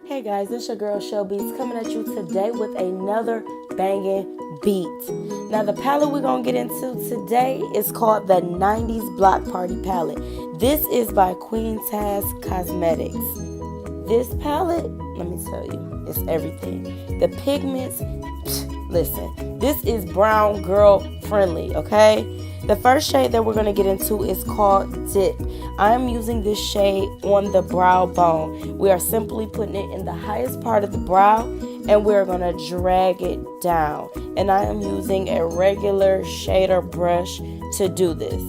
Hey guys, it's your girl Shelbeatzzz coming at you today with another banging beat. Now the palette we're going to get into today is called the 90s Block Party palette. This is by Queen Taz Cosmetics. This palette, let me tell you, it's everything. The pigments, listen, this is brown girl friendly, okay? The first shade that we're going to get into is called Dip. I am using this shade on the brow bone. We are simply putting it in the highest part of the brow and we're going to drag it down. And I am using a regular shader brush to do this.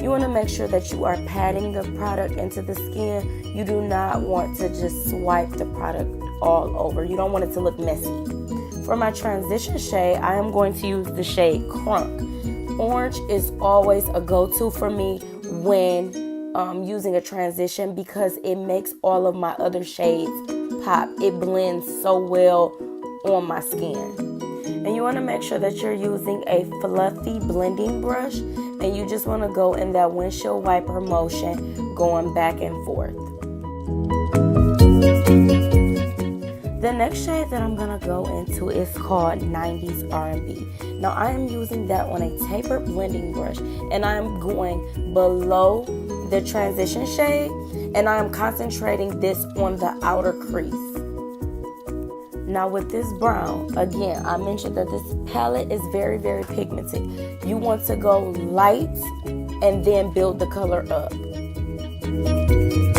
You want to make sure that you are patting the product into the skin. You do not want to just swipe the product all over. You don't want it to look messy. For my transition shade, I am going to use the shade Crunk. Orange is always a go-to for me when using a transition because it makes all of my other shades pop. It blends so well on my skin. And you want to make sure that you're using a fluffy blending brush and you just want to go in that windshield wiper motion going back and forth. The next shade that I'm going to go into is called 90s R&B. Now I am using that on a tapered blending brush and I am going below the transition shade and I am concentrating this on the outer crease. Now with this brown, again, I mentioned that this palette is very, very pigmented. You want to go light and then build the color up.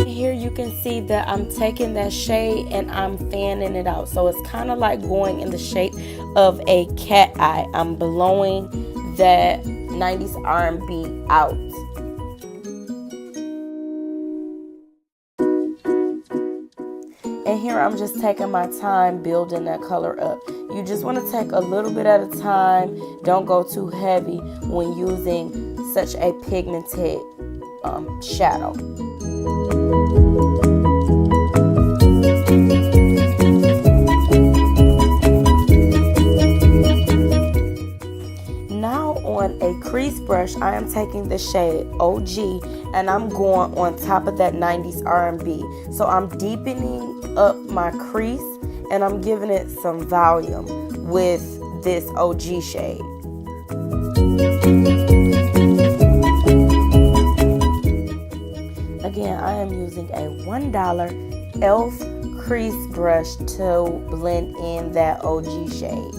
Here you can see that I'm taking that shade and I'm fanning it out. So it's kind of like going in the shape of a cat eye. I'm blowing that 90s R&B out. And here I'm just taking my time building that color up. You just want to take a little bit at a time. Don't go too heavy when using such a pigmented shadow. Now on a crease brush, I am taking the shade OG and I'm going on top of that 90s R&B. So I'm deepening up my crease and I'm giving it some volume with this OG shade. Again, I am using a $1 e.l.f. crease brush to blend in that OG shade.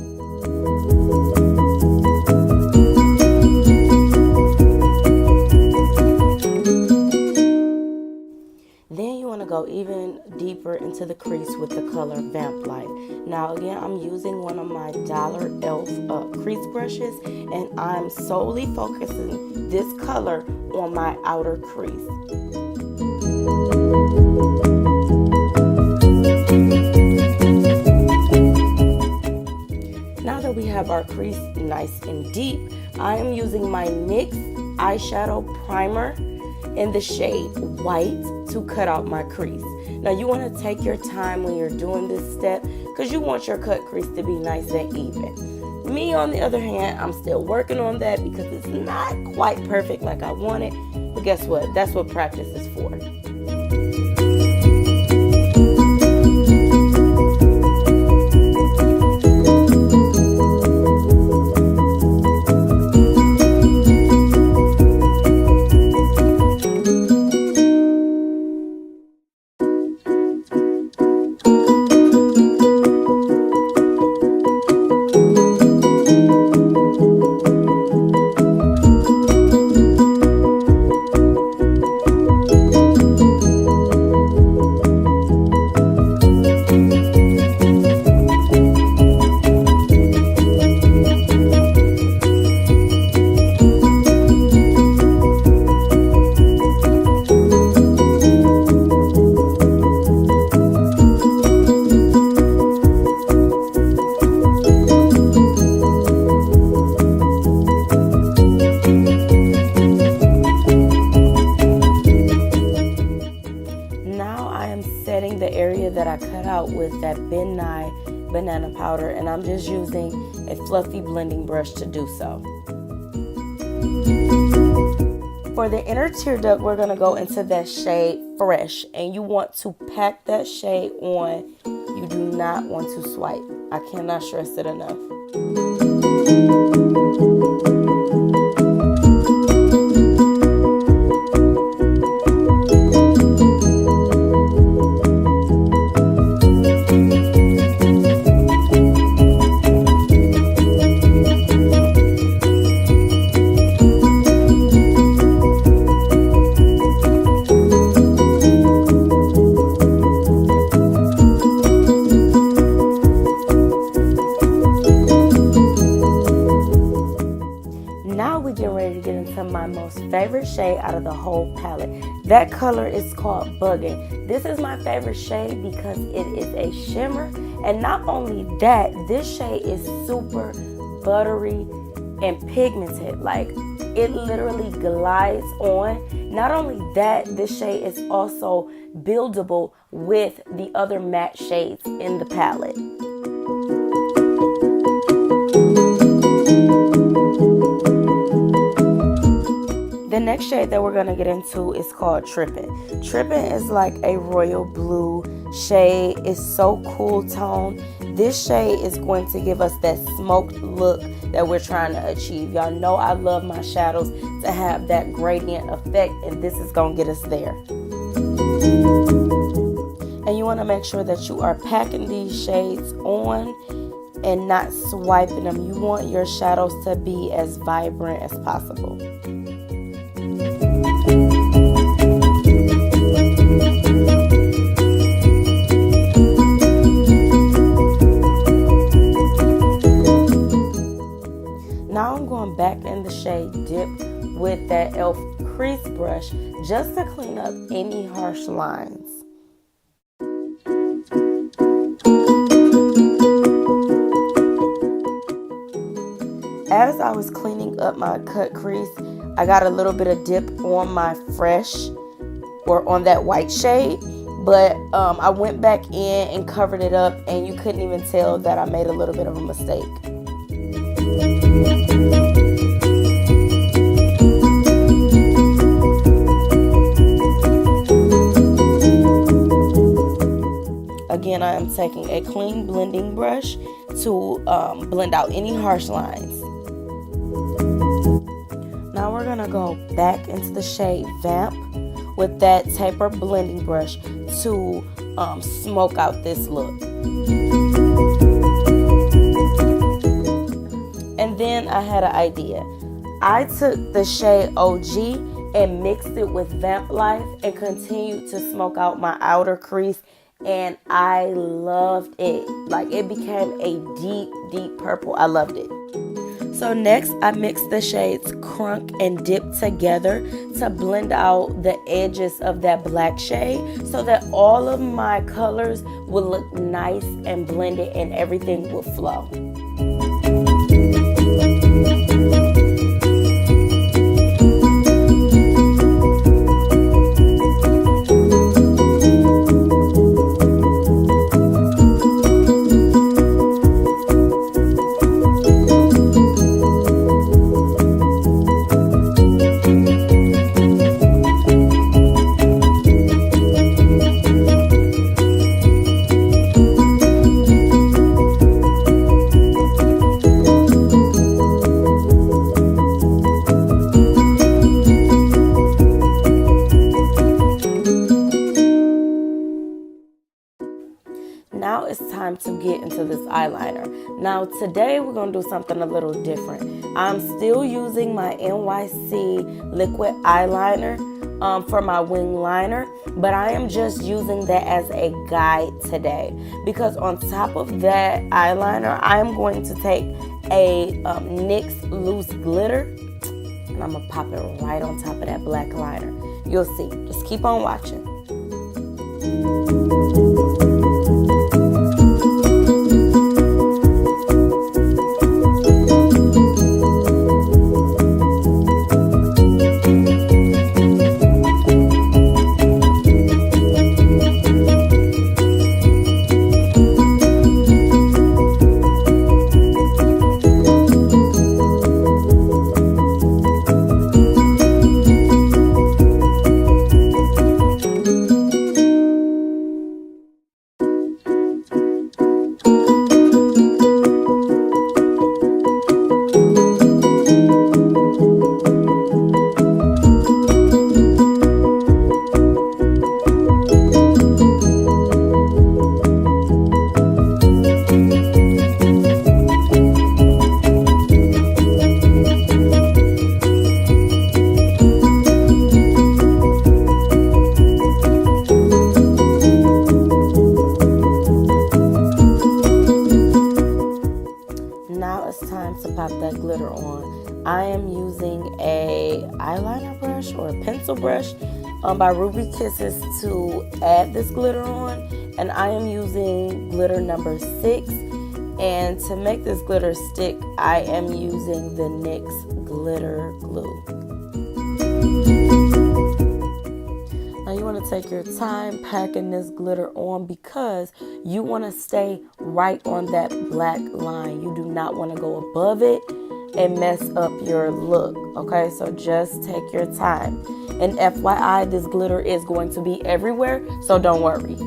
Then you want to go even deeper into the crease with the color Vamp Light. Now again, I'm using one of my $1 e.l.f. Crease brushes and I'm solely focusing this color on my outer crease. Now that we have our crease nice and deep, I am using my NYX eyeshadow primer in the shade White to cut out my crease. Now you want to take your time when you're doing this step because you want your cut crease to be nice and even. Me on the other hand, I'm still working on that because it's not quite perfect like I want it, but guess what? That's what practice is for. The area that I cut out with that Nye Banna Powder, and I'm just using a fluffy blending brush to do so. For the inner tear duct, we're going to go into that shade fresh and you want to pack that shade on. You do not want to swipe. I cannot stress it enough. My most favorite shade out of the whole palette. That color is called Buggin'. This is my favorite shade because it is a shimmer, and not only that, this shade is super buttery and pigmented. Like, it literally glides on. Not only that, this shade is also buildable with the other matte shades in the palette. The next shade that we're going to get into is called Trippin'. Trippin' is like a royal blue shade. It's so cool tone. This shade is going to give us that smoked look that we're trying to achieve. Y'all know I love my shadows to have that gradient effect, and this is going to get us there. And you want to make sure that you are packing these shades on and not swiping them. You want your shadows to be as vibrant as possible. Now I'm going back in the shade Dip with that e.l.f. crease brush just to clean up any harsh lines. As I was cleaning up my cut crease, I got a little bit of dip on my fresh, or on that white shade, but I went back in and covered it up, and you couldn't even tell that I made a little bit of a mistake. Again, I am taking a clean blending brush to blend out any harsh lines. Now we're gonna go back into the shade Vamp with that taper blending brush to smoke out this look. And then I had an idea. I took the shade OG and mixed it with Vamp Life and continued to smoke out my outer crease, and I loved it. Like, it became a deep, deep purple. I loved it. So next, I mixed the shades Crunk and Dip together to blend out the edges of that black shade so that all of my colors will look nice and blended and everything will flow. Now it's time to get into this eyeliner. Now today we're going to do something a little different. I'm still using my NYC liquid eyeliner for my wing liner, but I am just using that as a guide today, because on top of that eyeliner, I'm going to take a NYX loose glitter and I'm going to pop it right on top of that black liner. You'll see. Just keep on watching. Pencil Brush by Ruby Kisses to add this glitter on. And I am using glitter number 6. And to make this glitter stick, I am using the NYX Glitter Glue. Now you want to take your time packing this glitter on because you want to stay right on that black line. You do not want to go above it and mess up your look, okay? So just take your time. And FYI, this glitter is going to be everywhere, so don't worry.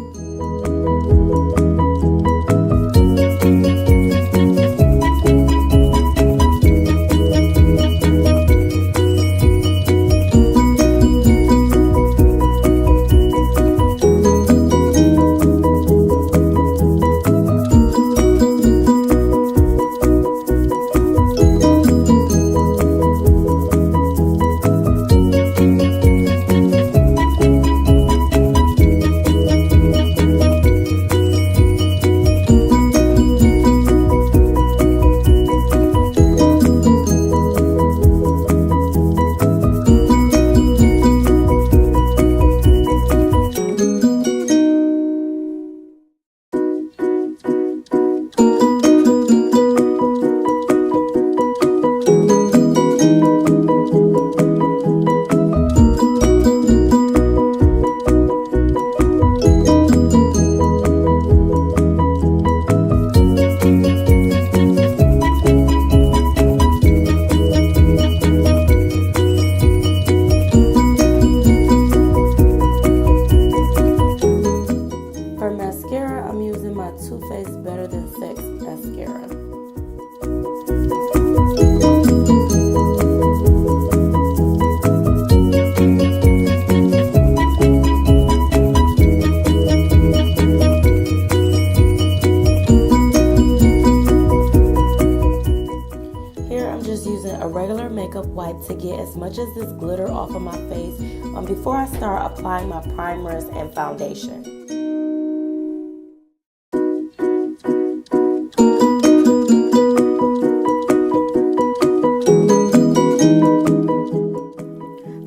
To get as much as this glitter off of my face before I start applying my primers and foundation.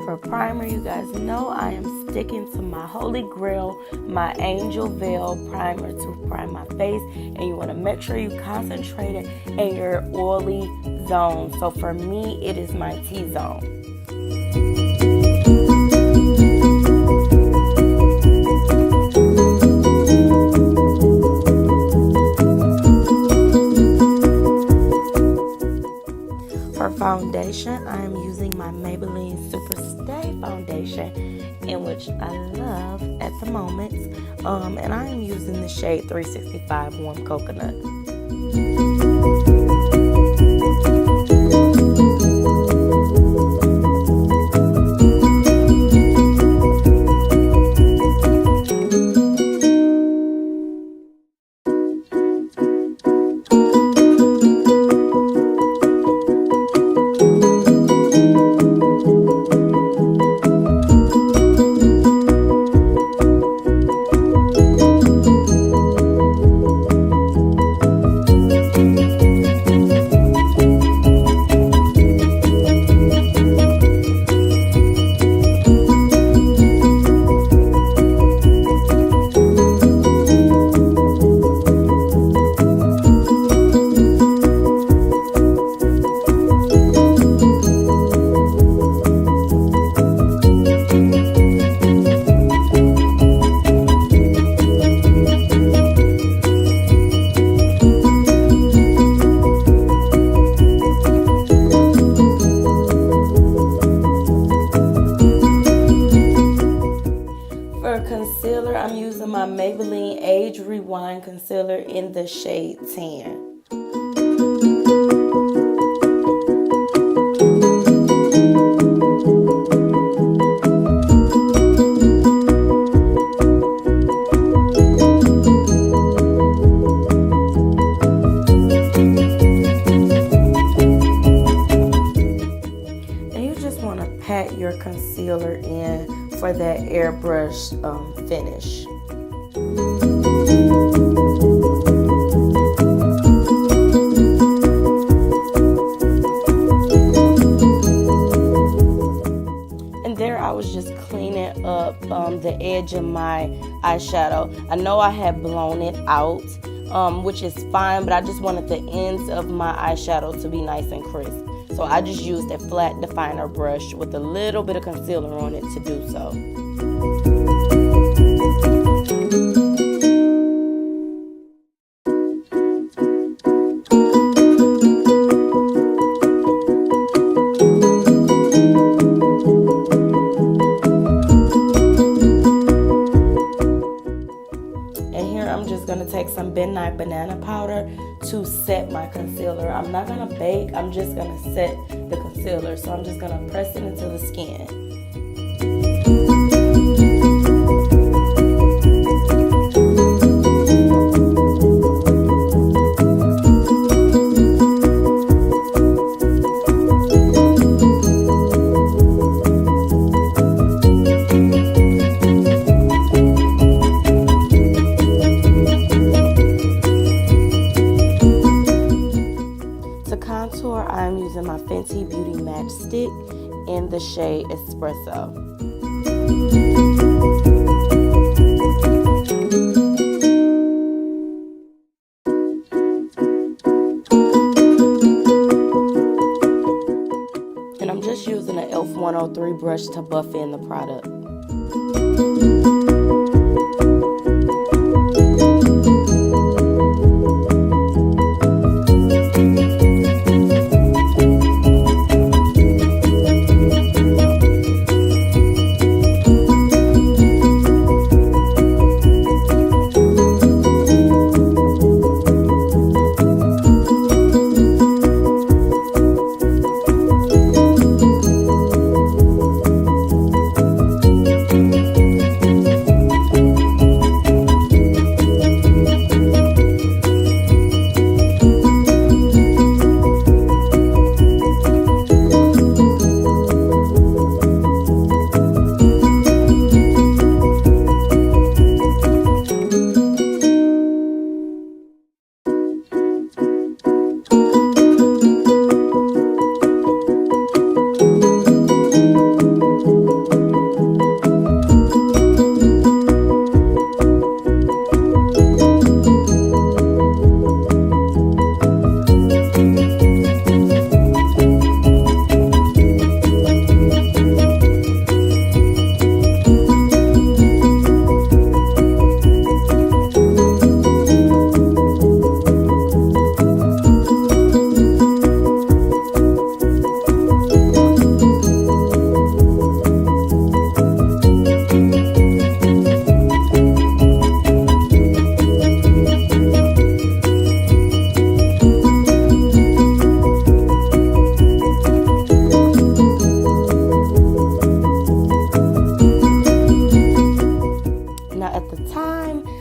For primer, you guys know I am sticking to my holy grail, my Angel Veil primer to prime my face, and you want to make sure you concentrate it in your oily zone. So for me, it is my T-zone. For foundation, I am using my Maybelline Super Stay foundation, in which I love at the moment, and I am using the shade 365 Warm Coconut. My Maybelline Age Rewind Concealer in the shade 10. And you just want to pat your concealer in for that airbrush finish. And there I was just edge of my eyeshadow. I know I had blown it out, which is fine, but I just wanted the ends of my eyeshadow to be nice and crisp. So I just used a flat definer brush with a little bit of concealer on it to do so. Take some Nye Banna Powder to set my concealer. I'm not gonna bake, I'm just gonna set the concealer. So I'm just gonna press it into the skin. I'm using my Fenty Beauty Match Stick in the shade Espresso. And I'm just using an e.l.f. 103 brush to buff in the product.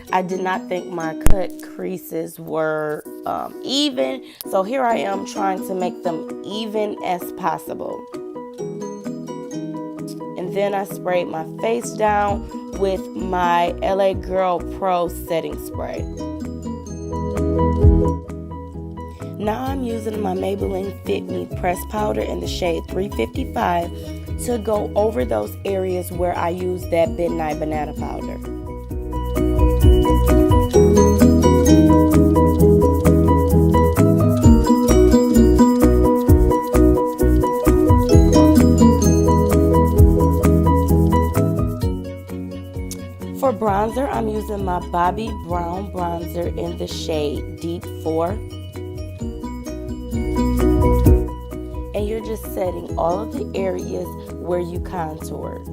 I did not think my cut creases were even, so here I am trying to make them even as possible. And then I sprayed my face down with my LA Girl Pro setting spray. Now I'm using my Maybelline Fit Me pressed powder in the shade 355 to go over those areas where I used that Nye Banna Powder. For bronzer, I'm using my Bobbi Brown bronzer in the shade Deep 4. And you're just setting all of the areas where you contoured.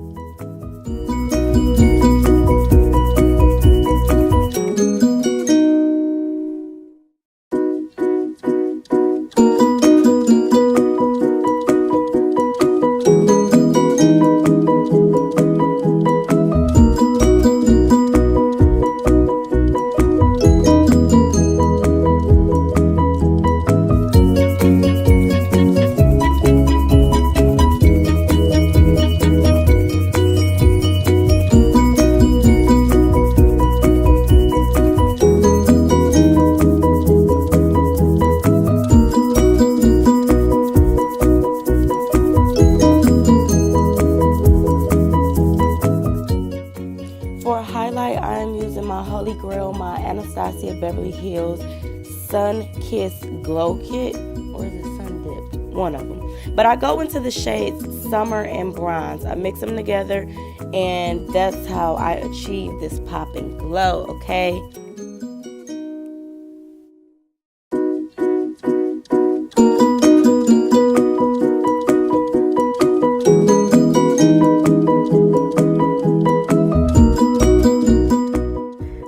I am using my Holy Grail, my Anastasia Beverly Hills Sun Kiss Glow Kit, or is it Sun Dip? One of them. But I go into the shades Summer and Bronze. I mix them together, and that's how I achieve this popping glow, okay?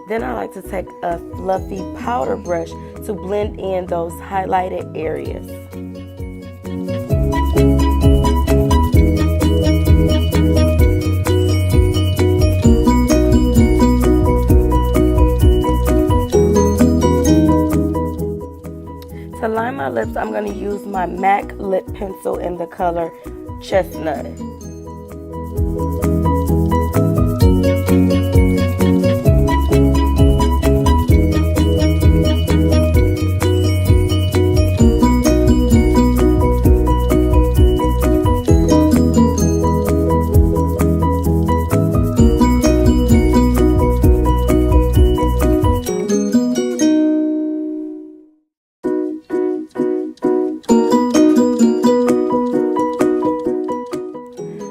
Then I like to take a fluffy powder brush to blend in those highlighted areas. To line my lips, I'm going to use my MAC lip pencil in the color Chestnut.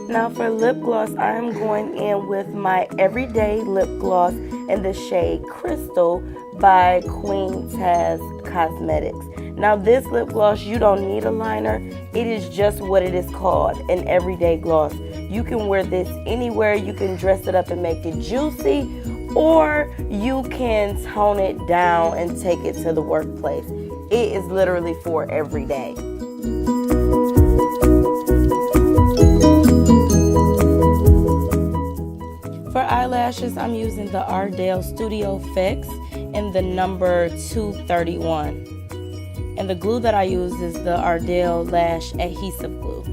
Now for lip gloss, I am going in with my Everyday Lip Gloss in the shade Crystal by Queen Taz Cosmetics. Now this lip gloss, you don't need a liner. It is just what it is called, an everyday gloss. You can wear this anywhere. You can dress it up and make it juicy, or you can tone it down and take it to the workplace. It is literally for every day. For eyelashes, I'm using the Ardell Studio Effect in the number 231. And the glue that I use is the Ardell Lash Adhesive Glue.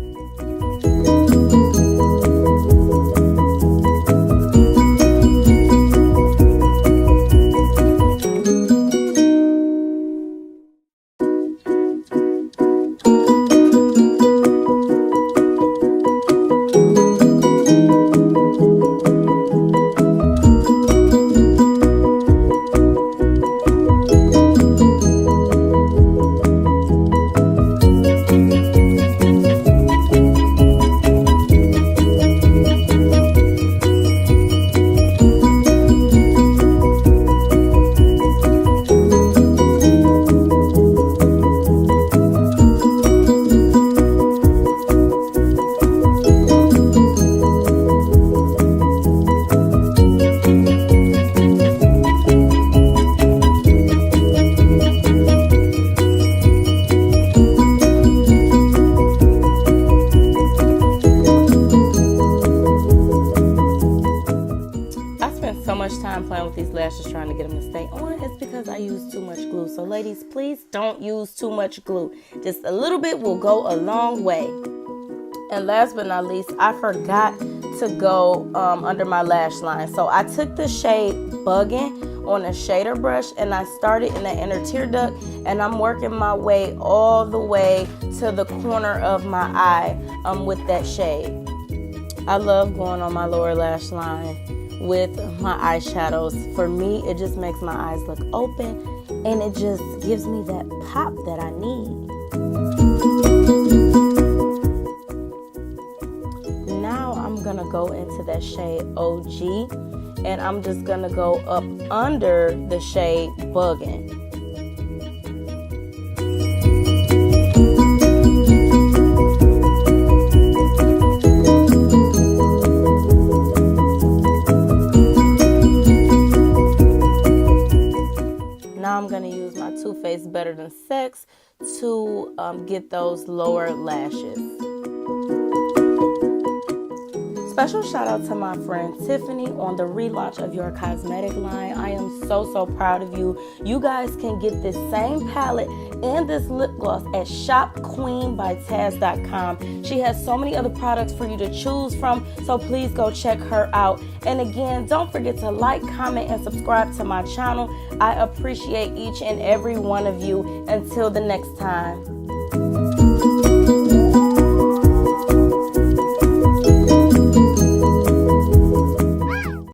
Playing with these lashes trying to get them to stay on, it's because I use too much glue. So ladies, please don't use too much glue. Just a little bit will go a long way. And last but not least, I forgot to go under my lash line. So I took the shade Buggin' on a shader brush and I started in the inner tear duct, and I'm working my way all the way to the corner of my eye with that shade. I love going on my lower lash line with my eyeshadows. For me, it just makes my eyes look open, and it just gives me that pop that I need. Now I'm gonna go into that shade OG, and I'm just gonna go up under the shade Buggin'. I'm going to use my Too Faced Better Than Sex to get those lower lashes. Special shout out to my friend Tiffany on the relaunch of your cosmetic line. I am so proud of you. You guys can get this same palette and this lip gloss at shopqueenbytaz.com. She has so many other products for you to choose from, so please go check her out. And again, don't forget to like, comment, and subscribe to my channel. I appreciate each and every one of you. Until the next time.